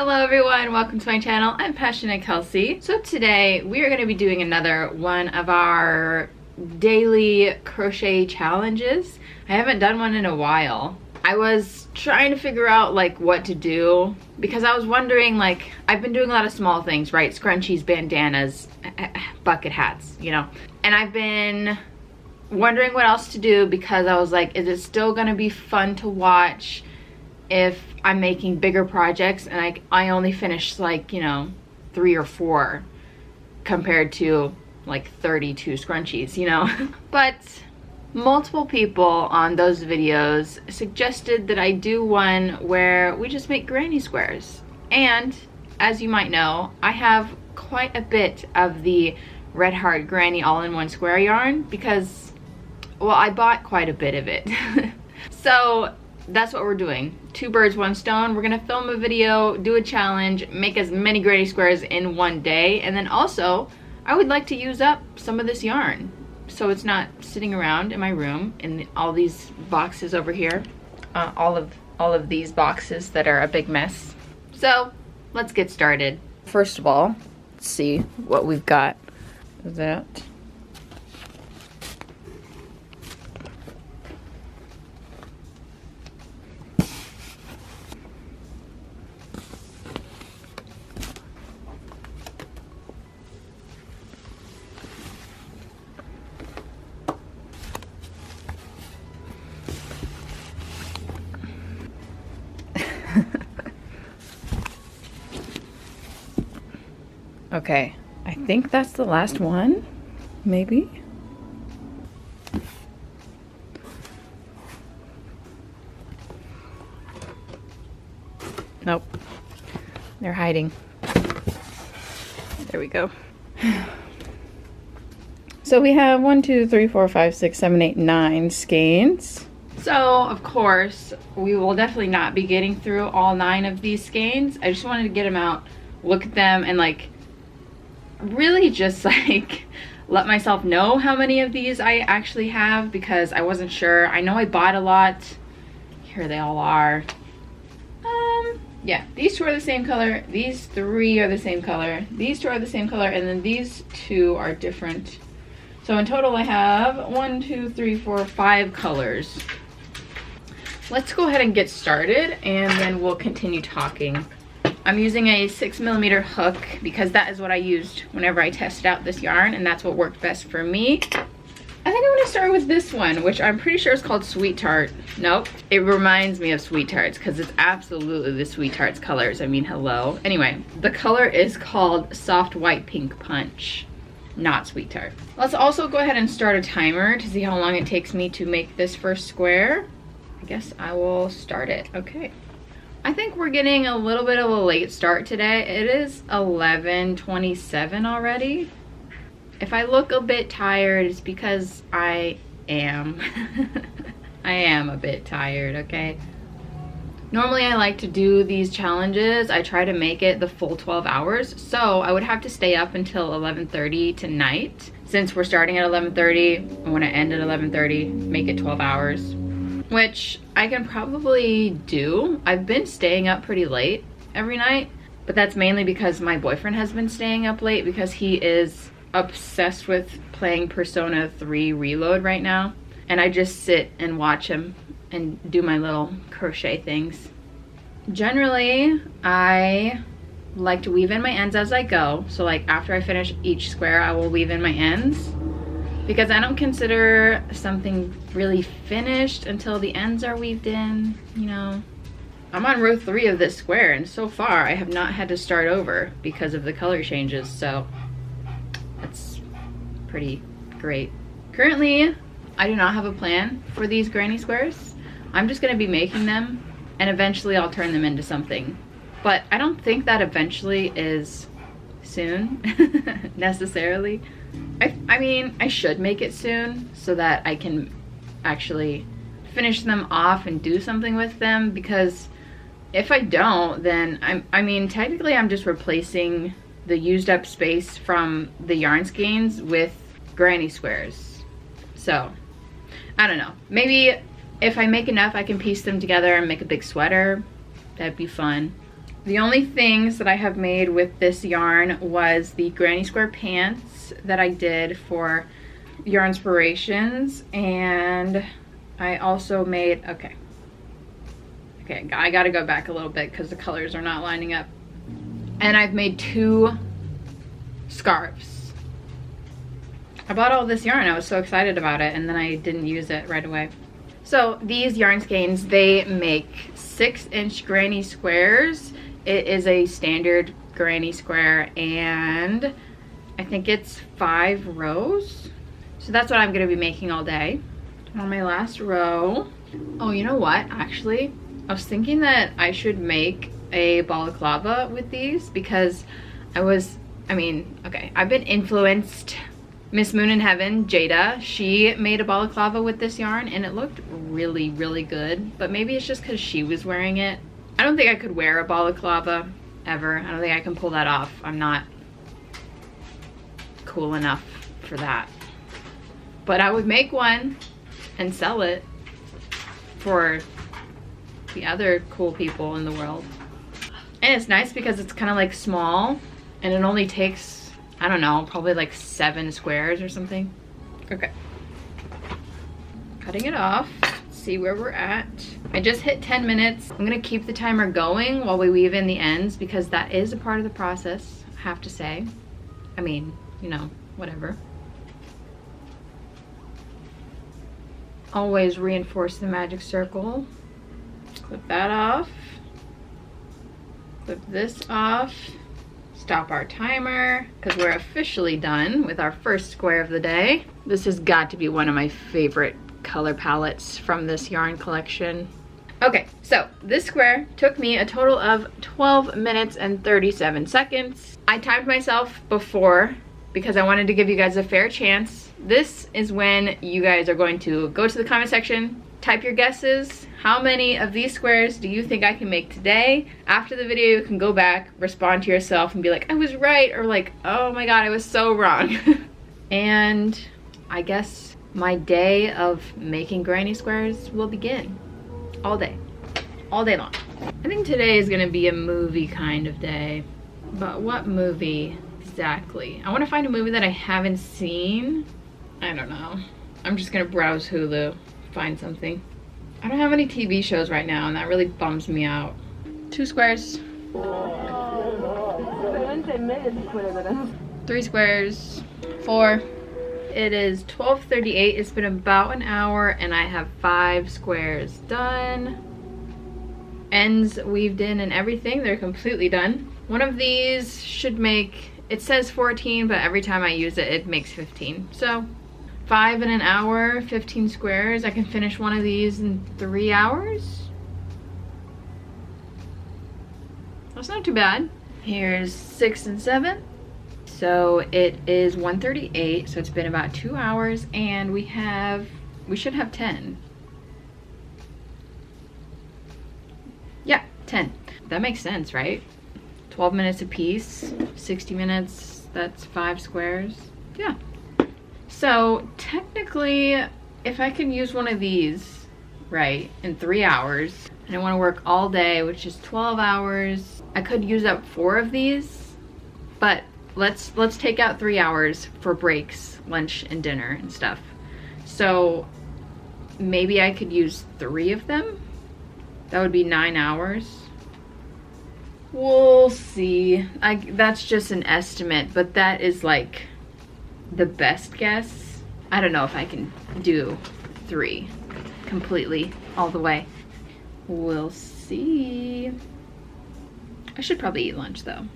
Hello everyone, welcome to my channel. I'm PassioKnit Kelsie. So today we are going to be doing another one of our daily crochet challenges. I haven't done one in a while. I was trying to figure out like what to do because I was wondering, like, I've been doing a lot of small things, right? Scrunchies, bandanas, bucket hats, you know. And I've been wondering what else to do because I was like, is it still going to be fun to watch if I'm making bigger projects and I only finished like, you know, 3 or 4 compared to like 32 scrunchies, you know. But multiple people on those videos suggested that I do one where we just make granny squares. And as you might know, I have quite a bit of the Red Heart Granny all-in-one square yarn because, well, I bought quite a bit of it. So that's what we're doing. 2 birds, 1 stone. We're gonna film a video, do a challenge, make as many granny squares in one day, and then also I would like to use up some of this yarn so it's not sitting around in my room in all these boxes over here, all of these boxes that are a big mess. So let's get started. First of all, let's see what we've got. That okay, I think that's the last one, maybe. Nope, they're hiding. There we go. So we have 1, 2, 3, 4, 5, 6, 7, 8, 9 skeins. So of course, we will definitely not be getting through all 9 of these skeins. I just wanted to get them out, look at them, and like really just like let myself know how many of these I actually have because I wasn't sure. I know I bought a lot. Here they all are. Yeah, these 2 are the same color, these 3 are the same color, these 2 are the same color, and then these 2 are different. So in total I have 1, 2, 3, 4, 5 colors. Let's go ahead and get started and then we'll continue talking. I'm using a 6mm hook because that is what I used whenever I tested out this yarn, and that's what worked best for me. I think I'm gonna start with this one, which I'm pretty sure is called Sweet Tart. Nope, it reminds me of Sweet Tarts because it's absolutely the Sweet Tarts colors. I mean, hello. Anyway, the color is called Soft White Pink Punch, not Sweet Tart. Let's also go ahead and start a timer to see how long it takes me to make this first square. I guess I will start it. Okay. I think we're getting a little bit of a late start today. It is 11:27 already. If I look a bit tired, it's because I am. I am a bit tired, okay? Normally I like to do these challenges. I try to make it the full 12 hours. So I would have to stay up until 11:30 tonight. Since we're starting at 11:30, I want to end at 11:30, make it 12 hours. Which I can probably do. I've been staying up pretty late every night, but that's mainly because my boyfriend has been staying up late because he is obsessed with playing Persona 3 Reload right now. And I just sit and watch him and do my little crochet things. Generally, I like to weave in my ends as I go. So like after I finish each square, I will weave in my ends, because I don't consider something really finished until the ends are weaved in, you know. I'm on row 3 of this square, and so far I have not had to start over because of the color changes, so that's pretty great. Currently, I do not have a plan for these granny squares. I'm just gonna be making them, and eventually I'll turn them into something. But I don't think that eventually is soon, necessarily. I mean, I should make it soon so that I can actually finish them off and do something with them, because if I don't, then I mean, technically I'm just replacing the used up space from the yarn skeins with granny squares. So, I don't know. Maybe if I make enough, I can piece them together and make a big sweater. That'd be fun. The only things that I have made with this yarn was the granny square pants that I did for Yarnspirations, and I also made, okay, I gotta go back a little bit because the colors are not lining up. And I've made 2 scarves. I bought all this yarn, I was so excited about it, and then I didn't use it right away. So these yarn skeins, they make 6-inch granny squares. It is a standard granny square, and I think it's 5 rows. So that's what I'm gonna be making all day. On my last row, oh, you know what, actually, I was thinking that I should make a balaclava with these because I've been influenced. Miss Moon in Heaven, Jada, she made a balaclava with this yarn and it looked really, really good, but maybe it's just because she was wearing it. I don't think I could wear a balaclava ever. I don't think I can pull that off. I'm not cool enough for that. But I would make one and sell it for the other cool people in the world. And it's nice because it's kind of like small and it only takes, I don't know, probably like 7 squares or something. Okay. Cutting it off. See where we're at. I just hit 10 minutes. I'm gonna keep the timer going while we weave in the ends because that is a part of the process, I have to say. I mean, you know, whatever. Always reinforce the magic circle. Clip that off. Clip this off. Stop our timer because we're officially done with our first square of the day. This has got to be one of my favorite color palettes from this yarn collection. Okay, so this square took me a total of 12 minutes and 37 seconds. I timed myself before because I wanted to give you guys a fair chance. This is when you guys are going to go to the comment section, type your guesses. How many of these squares do you think I can make today? After the video, you can go back, respond to yourself and be like, I was right, or like, oh my God, I was so wrong. And I guess my day of making granny squares will begin. All day long. I think today is gonna be a movie kind of day, but what movie exactly? I wanna find a movie that I haven't seen. I don't know. I'm just gonna browse Hulu, find something. I don't have any TV shows right now and that really bums me out. 2 squares. 3 squares. 4. It is 12:38. It's been about an hour and I have 5 squares done. Ends weaved in and everything. They're completely done. One of these should make, it says 14, but every time I use it, it makes 15. So 5 in an hour, 15 squares. I can finish one of these in 3 hours. That's not too bad. Here's 6 and 7. So it is 1:38, so it's been about 2 hours and we should have 10. Yeah, 10. That makes sense, right? 12 minutes a piece, 60 minutes, that's 5 squares. Yeah. So technically, if I can use one of these, right, in 3 hours, and I want to work all day, which is 12 hours, I could use up 4 of these, but let's take out 3 hours for breaks, lunch and dinner and stuff. So maybe I could use 3 of them. That would be 9 hours. We'll see. That's just an estimate, but that is like the best guess. I don't know if I can do 3 completely all the way. We'll see. I should probably eat lunch though.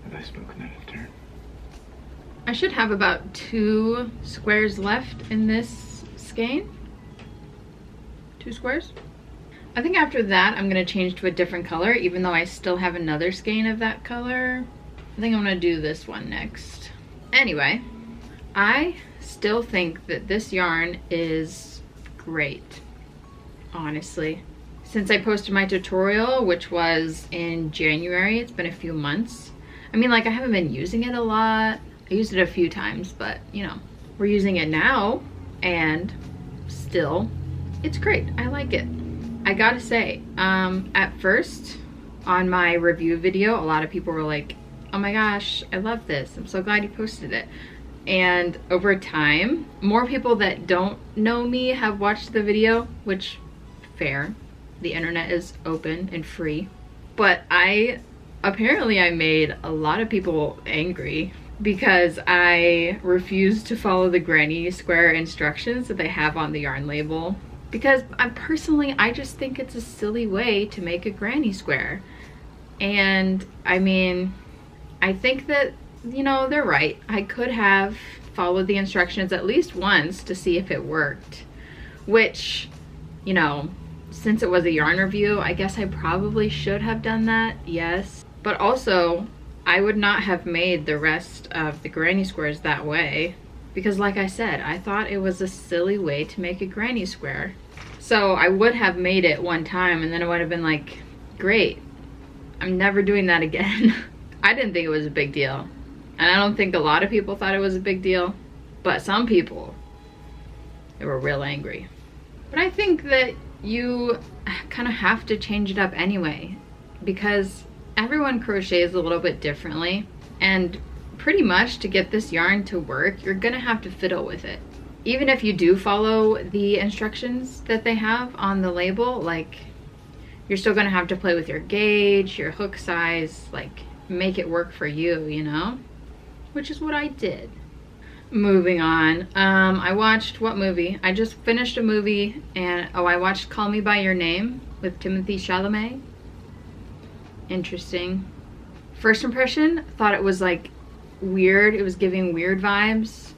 Have I spoken out of turn? I should have about 2 squares left in this skein. 2 squares. I think after that I'm gonna change to a different color, even though I still have another skein of that color. I think I'm gonna do this one next. Anyway, I still think that this yarn is great, honestly. Since I posted my tutorial, which was in January, it's been a few months. I mean, like, I haven't been using it a lot. I used it a few times, but you know, we're using it now and still it's great. I like it. I gotta say, at first on my review video, a lot of people were like, oh my gosh, I love this. I'm so glad you posted it. And over time, more people that don't know me have watched the video, which, fair. The internet is open and free. But apparently I made a lot of people angry because I refused to follow the granny square instructions that they have on the yarn label. Because I just think it's a silly way to make a granny square. And I mean, I think that, you know, they're right. I could have followed the instructions at least once to see if it worked. Which, you know, since it was a yarn review, I guess I probably should have done that, yes. But also, I would not have made the rest of the granny squares that way. Because like I said, I thought it was a silly way to make a granny square. So I would have made it one time and then it would have been like, great, I'm never doing that again. I didn't think it was a big deal. And I don't think a lot of people thought it was a big deal. But some people, they were real angry. But I think that you kind of have to change it up anyway. Because everyone crochets a little bit differently. And pretty much to get this yarn to work, you're gonna have to fiddle with it. Even if you do follow the instructions that they have on the label, like, you're still gonna have to play with your gauge, your hook size, like, make it work for you, you know? Which is what I did. Moving on, I watched, what movie? I just finished a movie, and, I watched Call Me By Your Name with Timothée Chalamet. Interesting. First impression, thought it was, like, weird. It was giving weird vibes.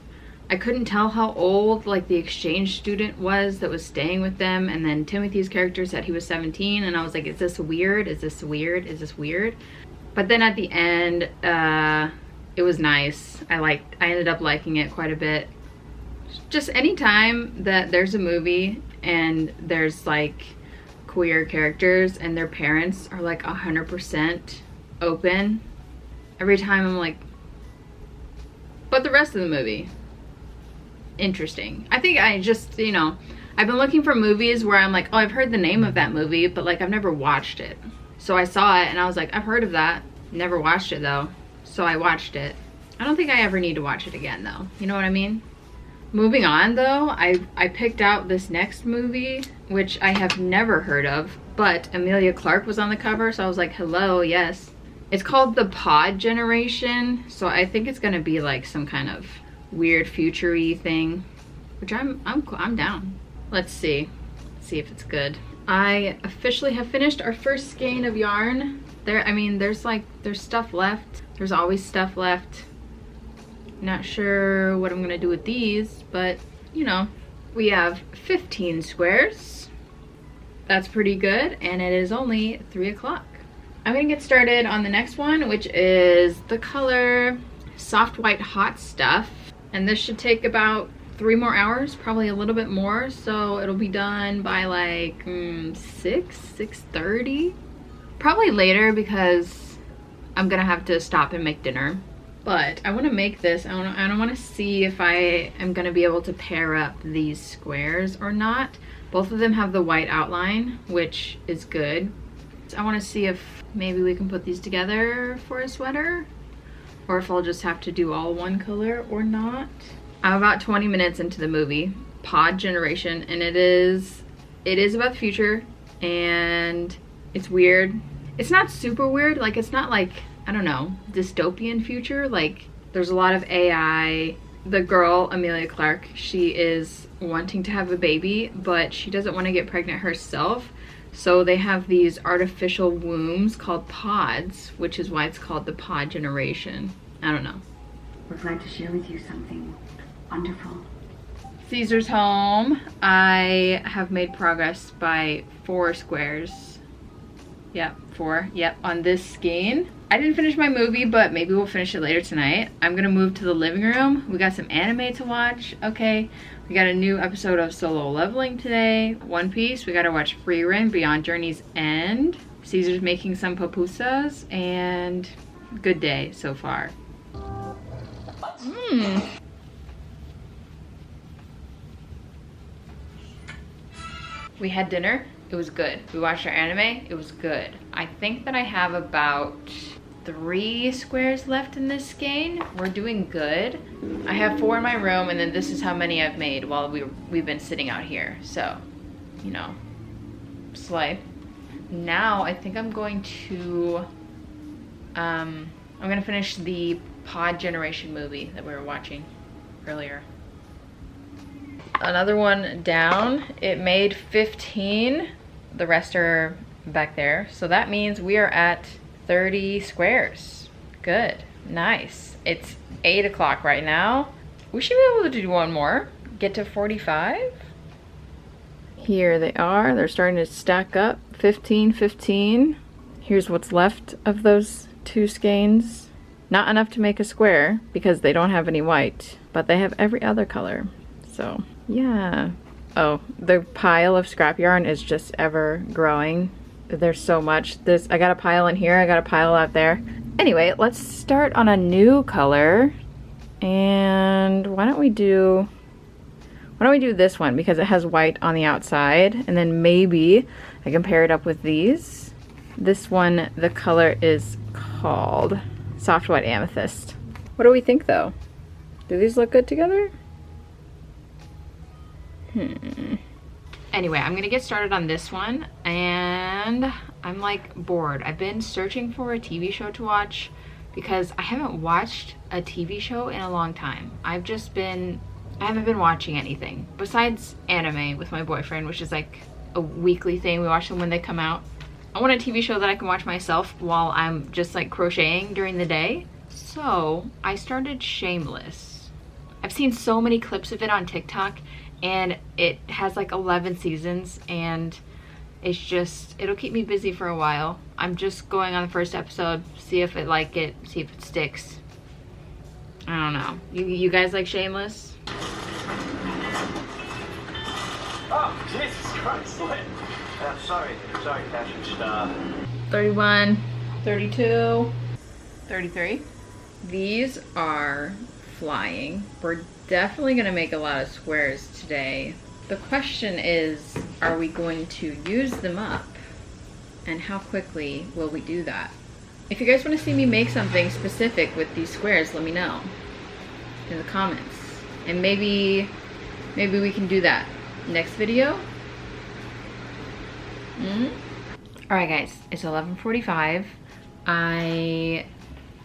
I couldn't tell how old like the exchange student was that was staying with them, and then Timothy's character said he was 17, and I was like, is this weird? Is this weird? Is this weird? But then at the end, it was nice. I ended up liking it quite a bit. Just anytime that there's a movie and there's like queer characters and their parents are like 100% open, every time I'm like, but the rest of the movie, interesting. I think I just, you know, I've been looking for movies where I'm like, oh, I've heard the name of that movie, but like I've never watched it. So I saw it and I was like, I've heard of that. Never watched it though. So I watched it. I don't think I ever need to watch it again though. You know what I mean? Moving on though, I picked out this next movie, which I have never heard of, but Emilia Clarke was on the cover, so I was like, hello, yes. It's called The Pod Generation, so I think it's gonna be like some kind of weird future-y thing, which I'm down. Let's see if it's good. I officially have finished our first skein of yarn. There's stuff left. There's always stuff left. Not sure what I'm gonna do with these, but you know, we have 15 squares. That's pretty good, and it is only 3 o'clock. I'm gonna get started on the next one, which is the color Soft White Hot Stuff. And this should take about 3 more hours, probably a little bit more. So it'll be done by like 6:30. Probably later because I'm gonna have to stop and make dinner. But I wanna make this, I don't wanna see if I am gonna be able to pair up these squares or not. Both of them have the white outline, which is good. So I wanna see if maybe we can put these together for a sweater, or if I'll just have to do all one color or not. I'm about 20 minutes into the movie, Pod Generation, and it is about the future, and it's weird. It's not super weird, like it's not like, I don't know, dystopian future. Like there's a lot of AI. The girl, Emilia Clarke, she is wanting to have a baby, but she doesn't want to get pregnant herself. So they have these artificial wombs called pods, which is why it's called the Pod Generation. I don't know. We're glad to share with you something wonderful. Caesar's home. I have made progress by 4 squares. Yep, 4. Yep, on this skein. I didn't finish my movie, but maybe we'll finish it later tonight. I'm gonna move to the living room. We got some anime to watch. Okay, we got a new episode of Solo Leveling today. One Piece. We gotta watch Frieren Beyond Journey's End. Caesar's making some pupusas, and good day so far. We had dinner, it was good. We watched our anime, it was good. I think that I have about 3 squares left in this skein. We're doing good. I have 4 in my room, and then this is how many I've made while we've been sitting out here. So, you know, slay. Now I think I'm going to finish the Pod Generation movie that we were watching earlier. Another one down. It made 15. The rest are back there. So that means we are at 30 squares. Good. Nice. It's 8 o'clock right now. We should be able to do one more. Get to 45. Here they are. They're starting to stack up. 15, 15. Here's what's left of those 2 skeins. Not enough to make a square because they don't have any white, but they have every other color. So yeah. Oh, the pile of scrap yarn is just ever growing. There's so much. I got a pile in here, I got a pile out there. Anyway, let's start on a new color. And why don't we do this one because it has white on the outside, and then maybe I can pair it up with these. This one, the color is called Soft White Amethyst. What do we think though? Do these look good together? Anyway, I'm gonna get started on this one, and I'm like bored. I've been searching for a TV show to watch because I haven't watched a TV show in a long time. I haven't been watching anything besides anime with my boyfriend, which is like a weekly thing. We watch them when they come out. I want a TV show that I can watch myself while I'm just like crocheting during the day. So I started Shameless. I've seen so many clips of it on TikTok, and it has like 11 seasons, and it's just, it'll keep me busy for a while. I'm just going on the first episode, see if it see if it sticks. I don't know. You guys like Shameless? Oh, Jesus Christ, what? Sorry, Passion. 31, 32, 33. These are flying. We're definitely gonna make a lot of squares today. The question is, are we going to use them up? And how quickly will we do that? If you guys want to see me make something specific with these squares, let me know in the comments. And maybe we can do that next video. Alright guys, it's 11:45. I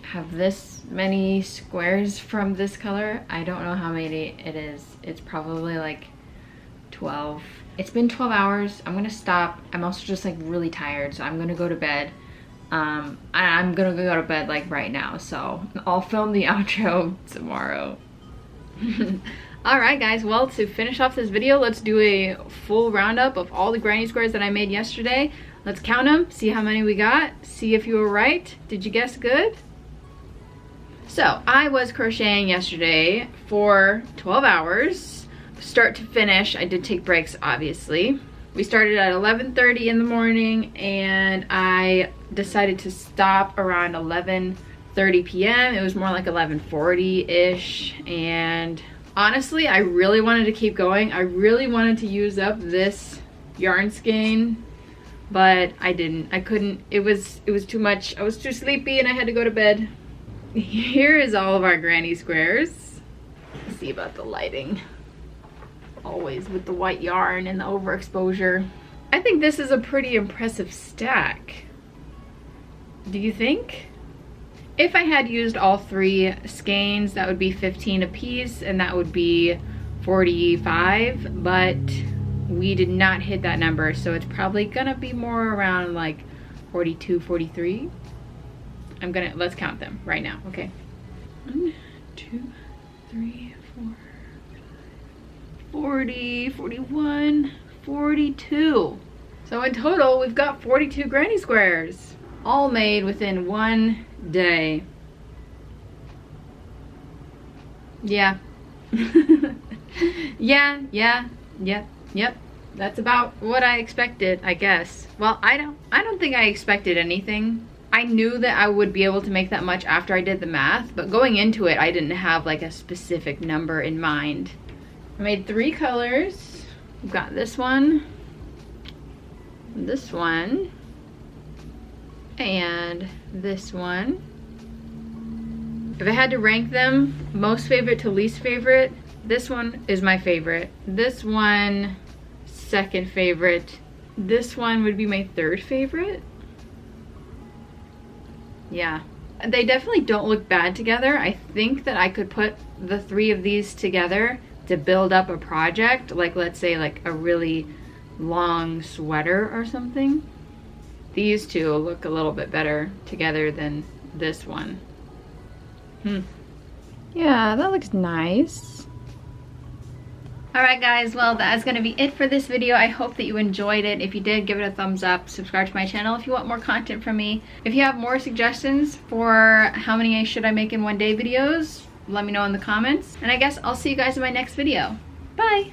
have this many squares from this color. I don't know how many it is. It's probably like 12. It's been 12 hours. I'm gonna stop. I'm also just like really tired, so I'm gonna go to bed. I'm gonna go to bed like right now, so I'll film the outro tomorrow. Alright guys, well, to finish off this video, let's do a full roundup of all the granny squares that I made yesterday. Let's count them, see how many we got, see if you were right. Did you guess good? So, I was crocheting yesterday for 12 hours, start to finish. I did take breaks, obviously. We started at 11:30 in the morning, and I decided to stop around 11:30 p.m. It was more like 11:40-ish, and honestly, I really wanted to keep going. I really wanted to use up this yarn skein, but I didn't. I couldn't. It was too much. I was too sleepy, and I had to go to bed. Here is all of our granny squares. Let's see about the lighting. Always with the white yarn and the overexposure. I think this is a pretty impressive stack. Do you think? If I had used all 3 skeins, that would be 15 a piece, and that would be 45, but we did not hit that number, so it's probably gonna be more around like 42, 43. Let's count them right now, okay? 1, 2, 3, 4, 40, 41, 42. So in total, we've got 42 granny squares, all made within one day. Yeah. Yep. That's about what I expected, I guess. Well, I don't think I expected anything. I knew that I would be able to make that much after I did the math, but going into it, I didn't have like a specific number in mind. I made 3 colors. We've got this one, this one, and this one. If I had to rank them, most favorite to least favorite, this one is my favorite. This one, second favorite. This one would be my third favorite. Yeah. They definitely don't look bad together. I think that I could put the 3 of these together to build up a project, like let's say like a really long sweater or something. These two look a little bit better together than this one. Yeah, that looks nice. Alright guys, well that is going to be it for this video. I hope that you enjoyed it. If you did, give it a thumbs up. Subscribe to my channel if you want more content from me. If you have more suggestions for how many should I make in one day videos, let me know in the comments. And I guess I'll see you guys in my next video. Bye!